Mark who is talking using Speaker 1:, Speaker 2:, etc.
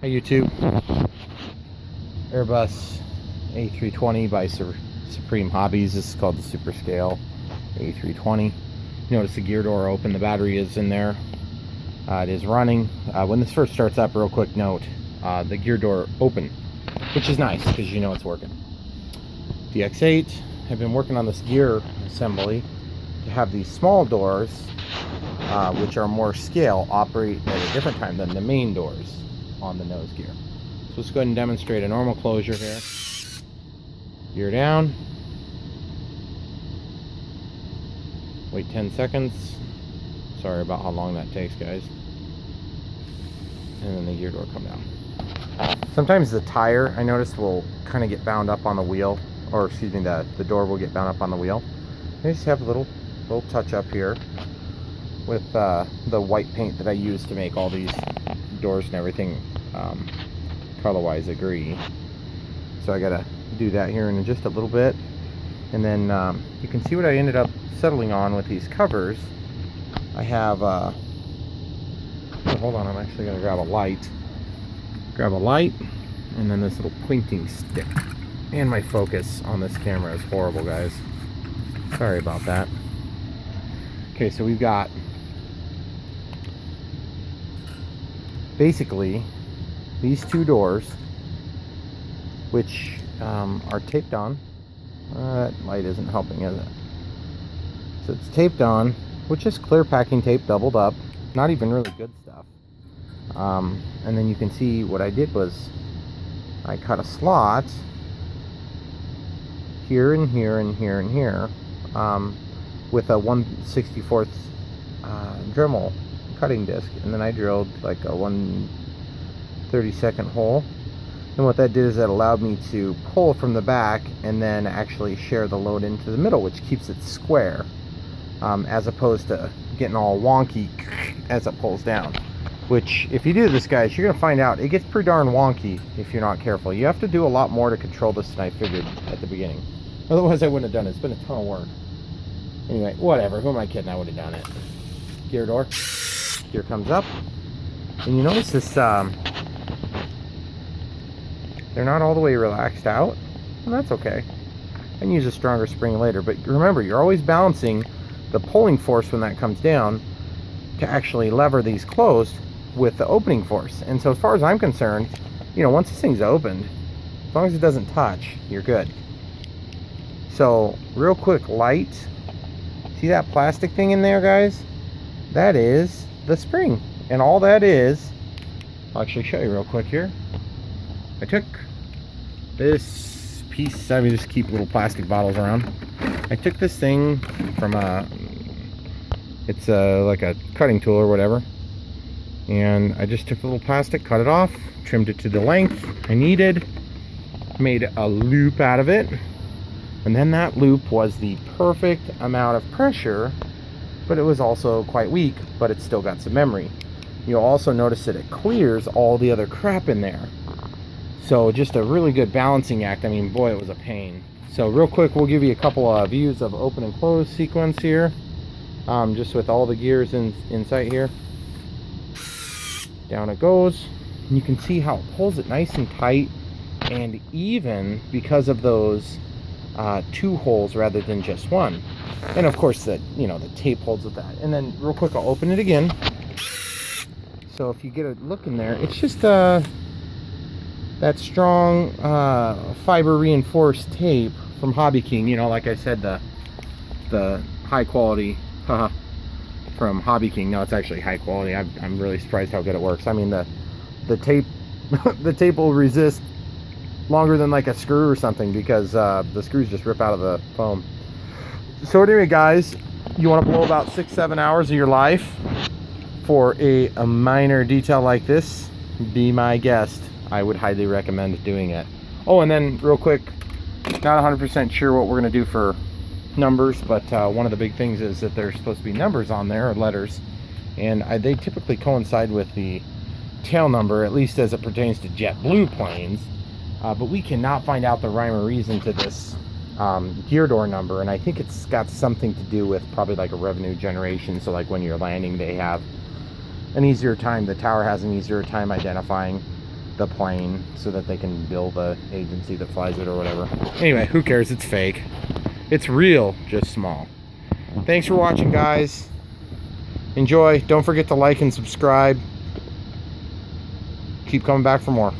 Speaker 1: Hey YouTube, Airbus A320 by Supreme Hobbies. This is called the Super Scale A320. Notice the gear door open, the battery is in there. It is running. When this first starts up, real quick note, the gear door open, which is nice because you know it's working. DX8, I've been working on this gear assembly to have these small doors, which are more scale, operate at a different time than the main doors on the nose gear. So let's go ahead and demonstrate a normal closure here. Gear down. Wait 10 seconds. Sorry about how long that takes, guys. And then the gear door come down. Sometimes the tire, I noticed, will kind of get bound up on the wheel, or excuse me, the door will get bound up on the wheel. I just have a little touch up here with the white paint that I use to make all these doors and everything color-wise agree. So I gotta do that here in just a little bit, and then you can see what I ended up settling on with these covers. I have oh, hold on, I'm actually gonna grab a light, and then this little pointing stick. And my focus on this camera is horrible, guys, sorry about that. Okay, so we've got basically these two doors, which are taped on. That light isn't helping, is it? So it's taped on, which is clear packing tape doubled up, not even really good stuff. And then you can see what I did was I cut a slot here and here and here and here with a 1/64 Dremel cutting disc, and then I drilled like a 1/32 hole. And what that did is that allowed me to pull from the back and then actually share the load into the middle, which keeps it square, as opposed to getting all wonky as it pulls down. Which, if you do this, guys, you're gonna find out it gets pretty darn wonky if you're not careful. You have to do a lot more to control this than I figured at the beginning. Otherwise I wouldn't have done it. It's been a ton of work. Anyway, whatever, who am I kidding? I would have done it. Gear door. Gear comes up, and you notice this, they're not all the way relaxed out, and that's okay. I can use a stronger spring later, but remember, you're always balancing the pulling force when that comes down to actually lever these closed with the opening force. And so as far as I'm concerned, you know, once this thing's opened, as long as it doesn't touch, you're good. So real quick light, see that plastic thing in there, guys? That is the spring, and all that is, I'll actually show you real quick here. I took this piece, I just keep little plastic bottles around. I took this thing from it's like a cutting tool or whatever, and I just took the little plastic, cut it off, trimmed it to the length I needed, made a loop out of it, and then that loop was the perfect amount of pressure, but it was also quite weak, but it still got some memory. You'll also notice that it clears all the other crap in there. So just a really good balancing act. I mean, boy, it was a pain. So real quick, we'll give you a couple of views of open and close sequence here, just with all the gears in sight here. Down it goes. And you can see how it pulls it nice and tight, and even because of those two holes rather than just one. And of course the tape holds with that. And then real quick, I'll open it again. So if you get a look in there, it's just that strong fiber reinforced tape from Hobby King. You know, like I said, the high quality from Hobby King. No, it's actually high quality. I'm really surprised how good it works. I mean, the tape the tape will resist longer than like a screw or something, because the screws just rip out of the foam. So anyway, guys, you want to blow about 6-7 hours of your life for a minor detail like this, be my guest. I would highly recommend doing it. Oh, and then real quick, not 100% sure what we're going to do for numbers, but one of the big things is that there's supposed to be numbers on there, or letters, and they typically coincide with the tail number, at least as it pertains to JetBlue planes. But we cannot find out the rhyme or reason to this gear door number, and I think it's got something to do with probably like a revenue generation. So like when you're landing, they have an easier time, the tower has an easier time identifying the plane so that they can bill the agency that flies it or whatever. Anyway, who cares? It's fake. It's real, just small. Thanks for watching, guys. Enjoy. Don't forget to like and subscribe. Keep coming back for more.